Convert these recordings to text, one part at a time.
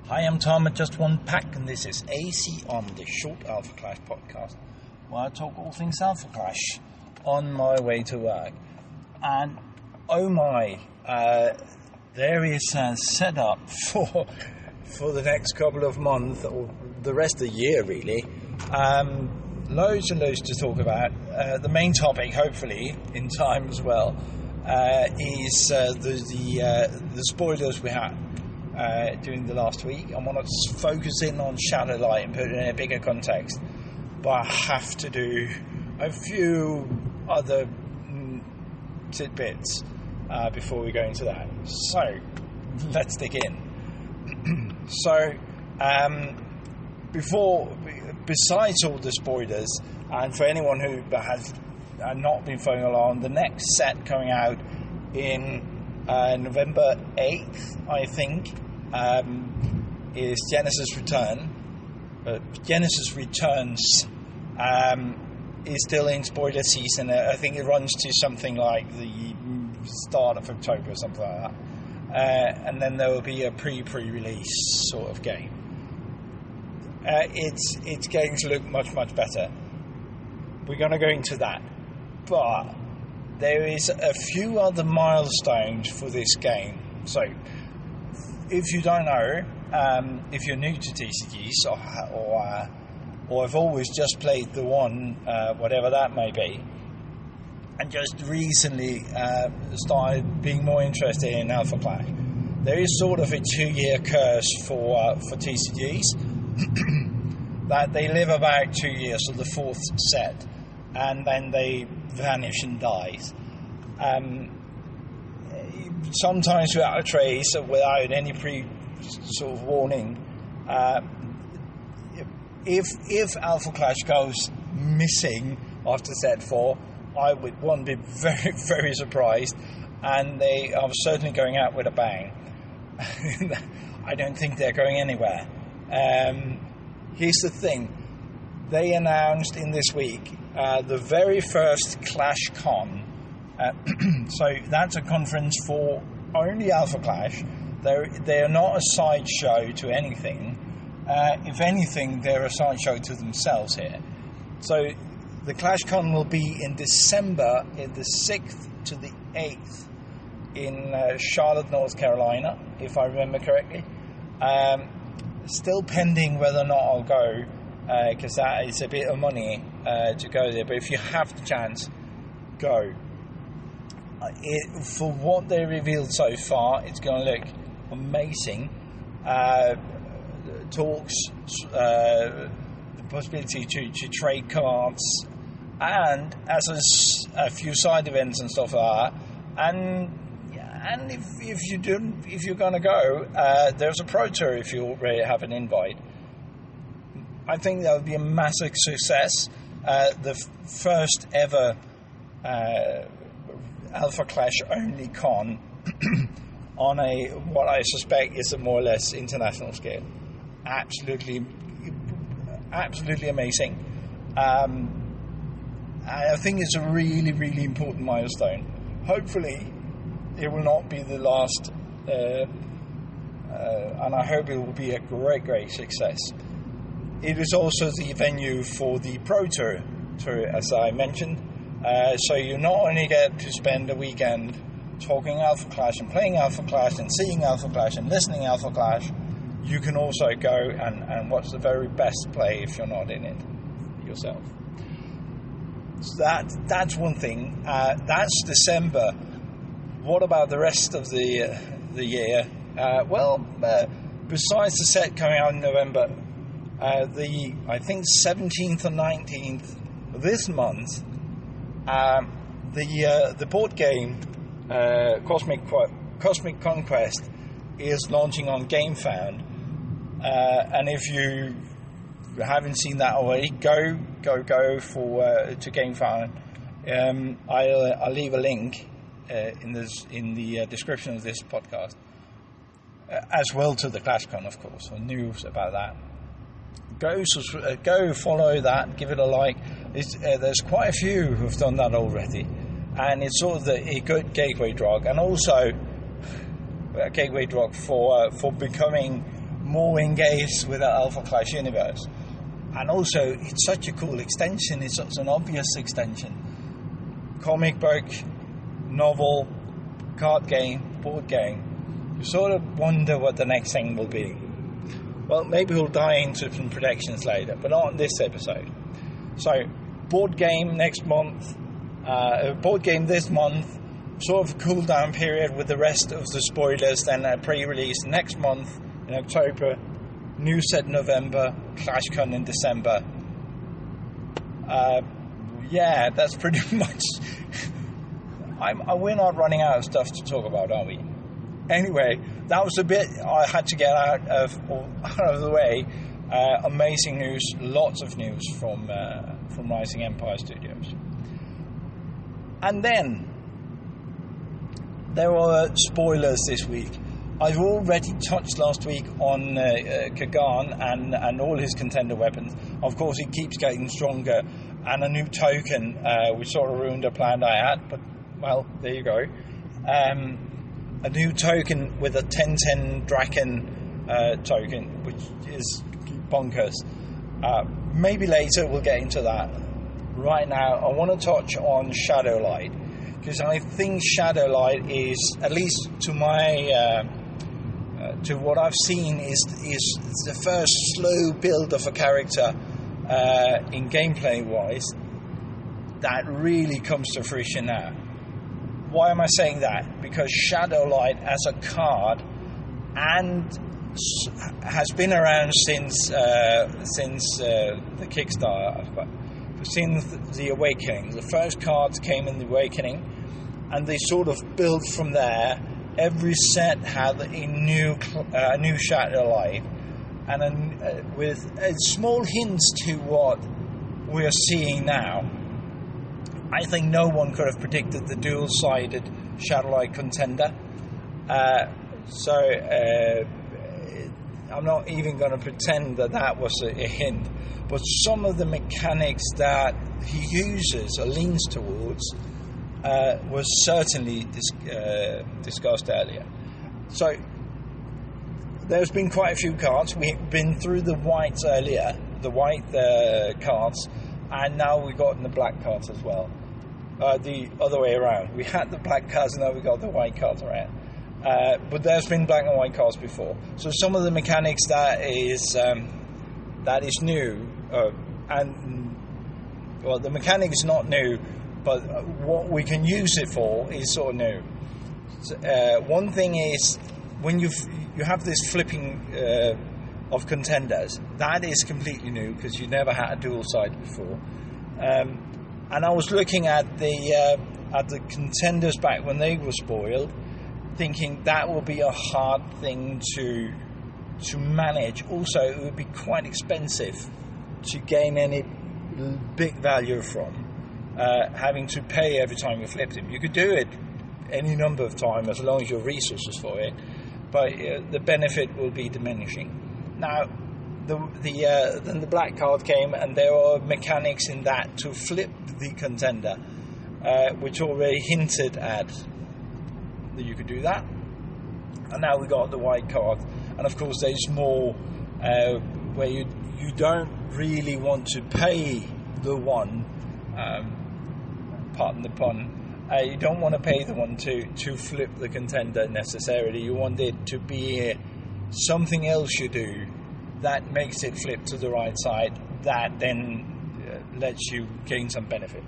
Hi, I'm Tom at Just One Pack, and this is AC on the Short Alpha Clash podcast, where I talk all things Alpha Clash on my way to work. And oh my, there is a setup for the next couple of months, or the rest of the year really. Loads and loads to talk about. The main topic, hopefully in time as well, is the spoilers we had during the last week. I want to focus in on Shadowlight and put it in a bigger context, but I have to do a few other tidbits before we go into that. So let's dig in. Besides all the spoilers, and for anyone who has not been following along, the next set coming out in November 8th, I think, is Genesis Return. Genesis Returns is still in spoiler season. I think it runs to something like the start of October or something like that. And then there will be a pre-release sort of game. It's going to look much better. We're going to go into that, but there is a few other milestones for this game. So if you don't know, if you're new to TCGs or have always just played the one, whatever that may be, and just recently started being more interested in Alpha Clash, there is sort of a 2-year curse for TCGs. That they live about 2 years, so the fourth set, and then they vanish and dies. Sometimes without a trace, or without any sort of warning. If Alpha Clash goes missing after set 4, I would be very, very surprised, and they are certainly going out with a bang. I don't think they're going anywhere. Here's the thing. They announced in this week the very first Clash Con. So that's a conference for only Alpha Clash. They are not a sideshow to anything. If anything, they're a sideshow to themselves here. So the Clash Con will be in December, in the 6th to the 8th in Charlotte, North Carolina, if I remember correctly. Still pending whether or not I'll go, because that is a bit of money to go there. But if you have the chance, go. For what they revealed so far, it's going to look amazing. Talks, the possibility to trade cards, and as a few side events and stuff like that. And if you're going to go, there's a Pro Tour if you already have an invite. I think that would be a massive success. The first ever Alpha Clash only con on what I suspect is a more or less international scale. Absolutely amazing. I think it's a really, really important milestone. Hopefully it will not be the last, and I hope it will be a great success. It is also the venue for the Pro Tour, as I mentioned. So you not only get to spend a weekend talking Alpha Clash and playing Alpha Clash and seeing Alpha Clash and listening Alpha Clash, you can also go and watch the very best play if you're not in it yourself. So that's one thing. That's December. What about the rest of the year? Besides the set coming out in November, I think 17th or 19th this month, the board game Cosmic Conquest is launching on GameFound, and if you haven't seen that already, go to GameFound. I'll leave a link in the description of this podcast, as well to the ClashCon, of course, for news about that. Go follow that, give it a like. There's quite a few who've done that already, and it's sort of a good gateway drug, and also a gateway drug for becoming more engaged with the Alpha Clash universe. And also, it's such a cool extension. It's such an obvious extension. Comic book, novel, card game, board game. You sort of wonder what the next thing will be. Well, maybe we'll dive into some predictions later, but not in this episode. So, board game next month, board game this month, sort of a cool down period with the rest of the spoilers, then a pre-release next month in October, new set November, ClashCon in December. Yeah, that's pretty much... we're not running out of stuff to talk about, are we? Anyway, that was a bit I had to get out of the way. Amazing news, lots of news from Rising Empire Studios. And then there were spoilers this week. I've already touched last week on Kagan and all his contender weapons. Of course, he keeps getting stronger, and a new token, which sort of ruined a plan I had, but, well, there you go. A new token with a 10/10 Draken token, which is bonkers. Maybe later we'll get into that. Right now, I want to touch on Shadowlight, because I think Shadowlight is, at least to my... to what I've seen, is the first slow build of a character in gameplay wise that really comes to fruition now. Why am I saying that? Because Shadowlight as a card and has been around since the Kickstarter, since the Awakening. The first cards came in the Awakening, and they sort of built from there. Every set had a new Shadowlight, and with small hints to what we're seeing now. I think no one could have predicted the dual-sided Shadowlight contender. So I'm not even going to pretend that was a hint. But some of the mechanics that he uses or leans towards was certainly discussed earlier. So there's been quite a few cards. We've been through the whites earlier, the white cards, and now we've gotten the black cards as well. The other way around. We had the black cards, and now we got the white cards around. But there's been black and white cards before. So some of the mechanics that is new, and well, the mechanic is not new, but what we can use it for is sort of new. So, one thing is when you have this flipping of contenders, that is completely new because you never had a dual side before. And I was looking at the contenders back when they were spoiled, thinking that will be a hard thing to manage. Also, it would be quite expensive to gain any big value from, having to pay every time you flipped him. You could do it any number of times as long as you have resources for it, but the benefit will be diminishing. Now, then the black card came, and there were mechanics in that to flip the contender, which already hinted at that you could do that. And now we got the white card, and of course there's more where you don't really want to pay the one, pardon the pun, you don't want to pay the one to flip the contender necessarily. You want it to be something else you do that makes it flip to the right side, that then lets you gain some benefit.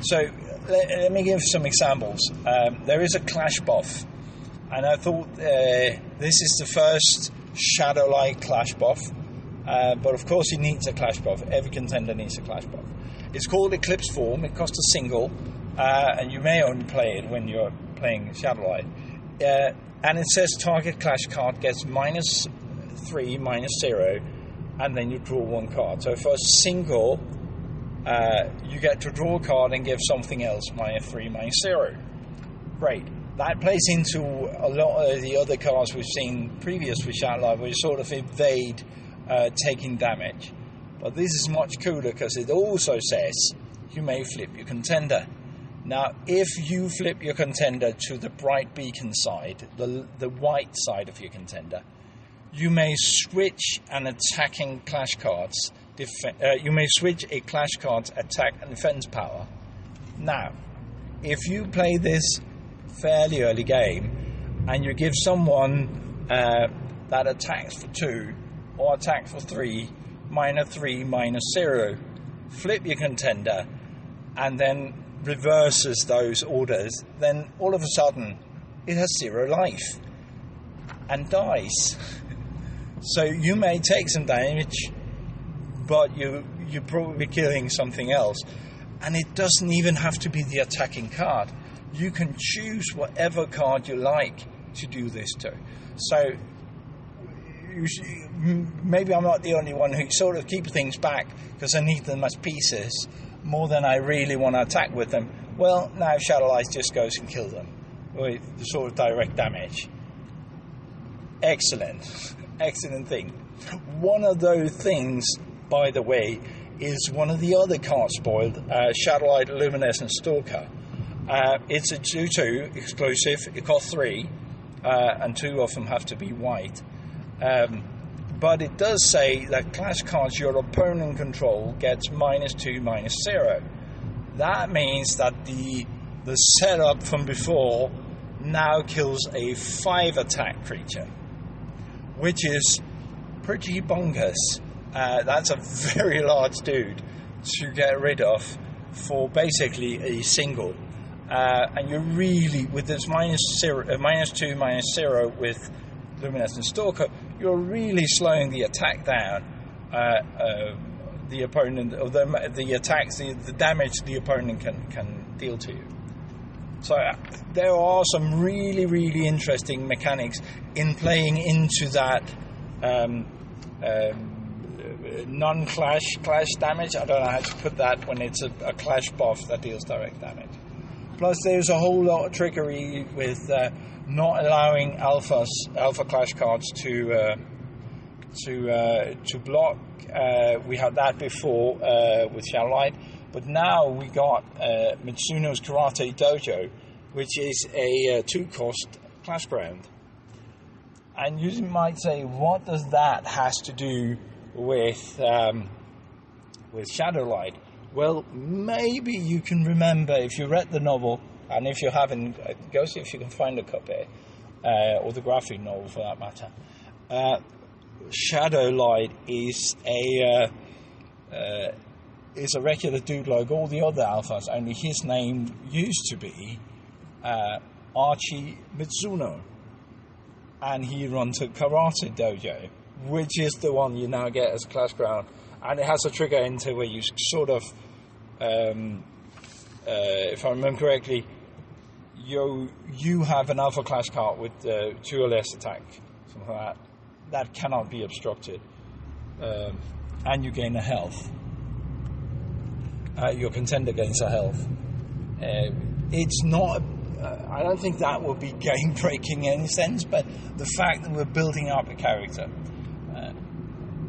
So let me give some examples. There is a clash buff, and I thought this is the first Shadowlight clash buff, but of course it needs a clash buff. Every contender needs a clash buff. It's called Eclipse Form. It costs a single, and you may only play it when you're playing Shadowlight. And it says target clash card gets -3, -0, and then you draw one card. So for a single, you get to draw a card and give something else -3, -0. Great. That plays into a lot of the other cards we've seen previous with Shadowlight, where you sort of evade taking damage. But this is much cooler because it also says you may flip your contender. Now, if you flip your contender to the bright beacon side, the white side of your contender, you may switch an attacking clash card's you may switch a clash card's attack and defense power. Now, if you play this fairly early game and you give someone that attacks for 2 or attack for 3, -3, -0, flip your contender, and then reverses those orders, then all of a sudden it has 0 life and dies. So you may take some damage, but you're probably killing something else. And it doesn't even have to be the attacking card. You can choose whatever card you like to do this to. So maybe I'm not the only one who sort of keeps things back because I need them as pieces more than I really want to attack with them. Well, now Shadowlight just goes and kills them with the sort of direct damage. Excellent thing. One of those things, by the way, is one of the other cards spoiled, Shadowlight Luminescent Stalker. It's a 2/2 exclusive. It costs 3, and 2 of them have to be white. But it does say that clash cards your opponent control gets -2, -0. That means that the setup from before now kills a 5 attack creature, which is pretty bonkers. That's a very large dude to get rid of for basically a single. And you're really, with this -2, -0 with Luminescent Stalker, you're really slowing the attack down. The opponent, or the attacks, the damage the opponent can deal to you. So there are some really, really interesting mechanics in playing into that non-clash damage. I don't know how to put that when it's a clash buff that deals direct damage. Plus, there's a whole lot of trickery with not allowing alpha clash cards to block. We had that before with Shadowlight, but now we got Mitsuno's Karate Dojo, which is a 2-cost clash ground. And you might say, what does that has to do with Shadowlight? Well, maybe you can remember, if you read the novel, and if you haven't, go see if you can find a copy, or the graphic novel for that matter. Shadowlight is a regular dude like all the other alphas, only his name used to be Archie Mitsuno, and he runs a karate dojo, which is the one you now get as clash ground, and it has a trigger into where you sort of, if I remember correctly, you have an alpha clash card with 2 or less attack, something like that. That cannot be obstructed, and you gain a health. Your contender gains a health. It's not. I don't think that will be game breaking in any sense, but the fact that we're building up a character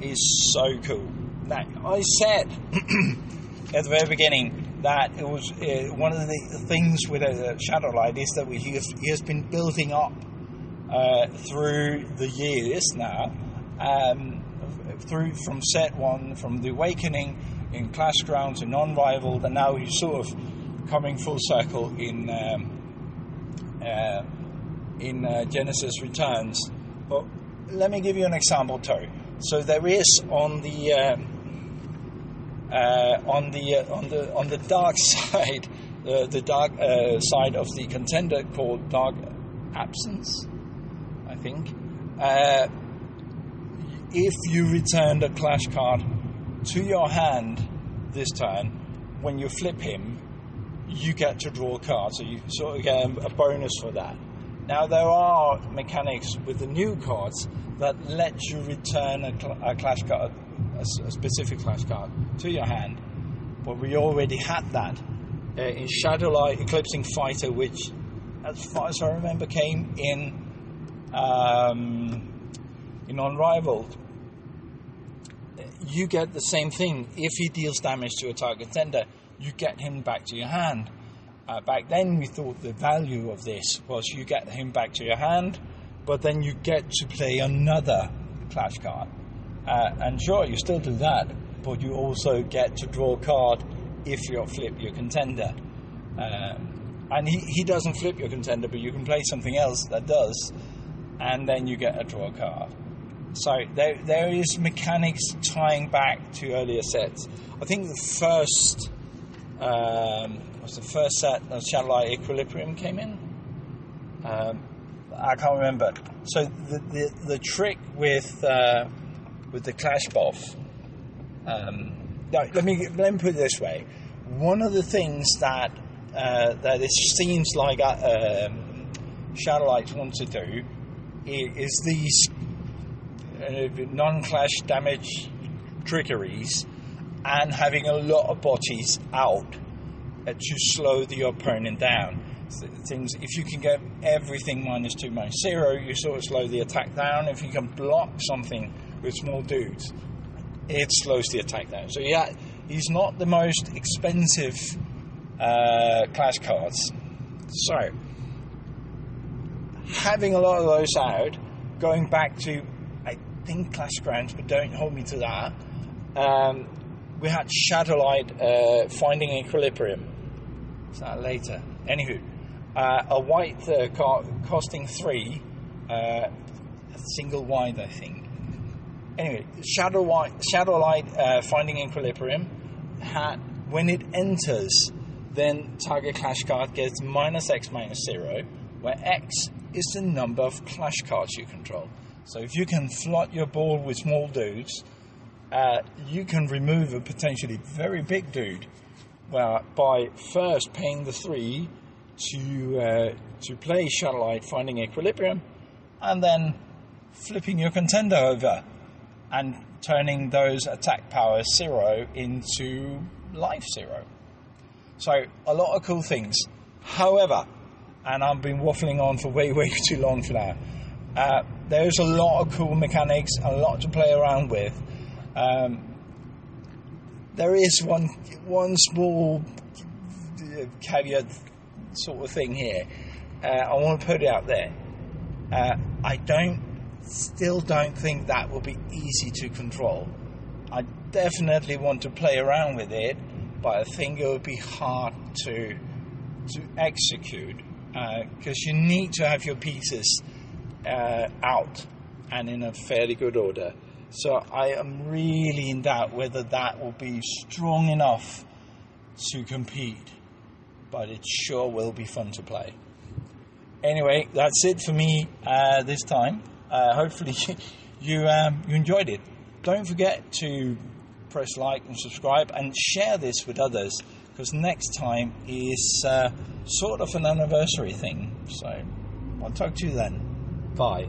is so cool. Now, I said at the very beginning that it was one of the things with Shadowlight is that he has been building up through the years now, from set 1, from the Awakening in Clash Grounds and Non-Rivaled, and now he's sort of coming full circle in Genesis Returns. But let me give you an example too. So there is on the dark side, the dark side of the contender called Dark Absence, I think. If you returned a clash card to your hand this turn, when you flip him, you get to draw a card, so you sort of get a bonus for that. Now, there are mechanics with the new cards that let you return a clash card, a specific clash card, to your hand, but we already had that in Shadowlight Eclipsing Fighter, which, as far as I remember, came in Unrivaled. You get the same thing. If he deals damage to a target contender, you get him back to your hand. Back then, we thought the value of this was you get him back to your hand, but then you get to play another clash card. And sure, you still do that, but you also get to draw a card if you flip your contender. And he doesn't flip your contender, but you can play something else that does, and then you get a draw card. So there is mechanics tying back to earlier sets. I think the first set of Shadowlight Equilibrium came in. I can't remember. So the trick with the Clash Buff. Let me put it this way. One of the things that it seems like Shadowlight want to do is these non-clash damage trickeries, and having a lot of bodies out to slow the opponent down. Things, if you can get everything -2, -0, you sort of slow the attack down. If you can block something with small dudes, it slows the attack down. So yeah, he's not the most expensive clash cards. So having a lot of those out, going back to, I think, Clash Grounds, but don't hold me to that. We had Shadowlight Finding Equilibrium. Is that later? Anywho, a white costing 3, a single white, I think. Anyway, Shadowlight Finding Equilibrium had, when it enters, then target clash card gets -X -0, where X is the number of clash cards you control. So if you can flood your board with small dudes, you can remove a potentially very big dude by first paying the 3 to play Shadowlight Finding Equilibrium, and then flipping your contender over and turning those attack power 0 into life 0. So a lot of cool things. However, and I've been waffling on for way too long for now, there's a lot of cool mechanics, a lot to play around with. There is one small caveat sort of thing here. I want to put it out there. I still don't think that will be easy to control. I definitely want to play around with it, but I think it would be hard to execute, because you need to have your pieces out and in a fairly good order. So I am really in doubt whether that will be strong enough to compete, but it sure will be fun to play. Anyway, that's it for me this time. Hopefully you enjoyed it. Don't forget to press like and subscribe and share this with others, because next time is sort of an anniversary thing. So I'll talk to you then. Bye.